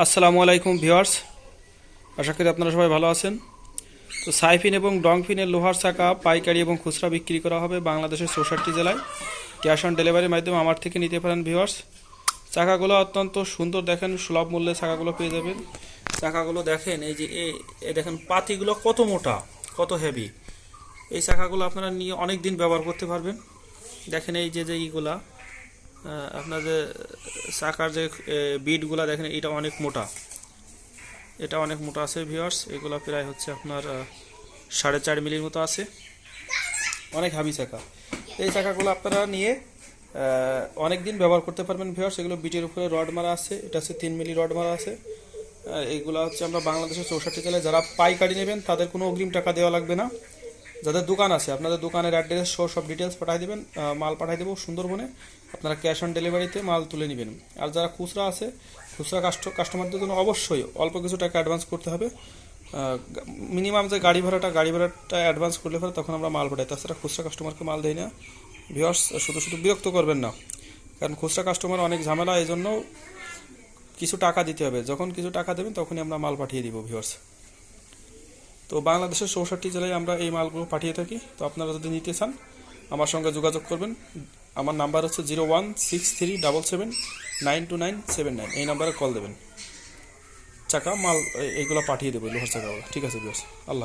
আসসালামু আলাইকুম ভিউয়ার্স, আশা করি আপনারা সবাই ভালো আছেন। তো সাইফিন এবং ডংফিনের লোহার চাকা পাইকারি এবং খুচরা বিক্রি করা হবে বাংলাদেশের 64 জেলায়। ক্যাশ অন ডেলিভারির মাধ্যমে আমার থেকে নিতে পারেন ভিউয়ার্স। চাকাগুলো অত্যন্ত সুন্দর, দেখেন সুলভ মূল্যে চাকাগুলো পেয়ে যাবেন। চাকাগুলো দেখেন, এই যে এই দেখেন পাতিগুলো কত মোটা, কত হেভি। এই চাকাগুলো আপনারা নিয়ে অনেক দিন ব্যবহার করতে পারবেন। দেখেন এই যে এইগুলা আপনাদের চাকার যে বিটগুলা দেখেন, এটা অনেক মোটা, এটা অনেক মোটা আছে ভিউয়ার্স। এগুলো প্রায় হচ্ছে আপনার 4.5 মিলির মতো আছে, অনেক হাবি চাকা। এই চাকাগুলো আপনারা নিয়ে অনেক দিন ব্যবহার করতে পারবেন ভিউয়ার্স। এগুলো বিটের উপরে রড মারা আছে, এটা হচ্ছে 3 মিলি রড মারা আছে। এইগুলো হচ্ছে আমরা বাংলাদেশের 64 জেলায় যারা পাইকারি নেবেন তাদের কোনো অগ্রিম টাকা দেওয়া লাগবে না। যাদের দোকান আছে আপনাদের দোকানের অ্যাড্রেস সহ সব ডিটেলস পাঠিয়ে দেবেন, মাল পাঠিয়ে দেবো সুন্দরবনে। আপনারা ক্যাশ অন ডেলিভারিতে মাল তুলে নেবেন। আর যারা খুচরা আছে, খুচরা কাস্টমারদের জন্য অবশ্যই অল্প কিছু টাকা অ্যাডভান্স করতে হবে। মিনিমাম যে গাড়ি ভাড়াটা অ্যাডভান্স করলে পরে তখন আমরা মাল পাঠাই। তাছাড়া খুচরা কাস্টমারকে মাল দেয় না ভিউয়ার্স। শুধু শুধু বিরক্ত করবেন না, কারণ খুচরা কাস্টমার অনেক ঝামেলা, এই জন্য কিছু টাকা দিতে হবে। যখন কিছু টাকা দেবেন তখনই আমরা মাল পাঠিয়ে দিব ভিউয়ার্স। তো বাংলাদেশের 64 জেলায় আমরা এই মালগুলো পাঠিয়ে থাকি। তো আপনারা যদি নিতে চান আমার সঙ্গে যোগাযোগ করবেন। আমার নাম্বার হচ্ছে 016377929979। এই নাম্বারে কল দেবেন, চাকা মাল এইগুলো পাঠিয়ে দেবো, লোহার চাকাগুলো। ঠিক আছে ভিউয়ার্স, আল্লাহ।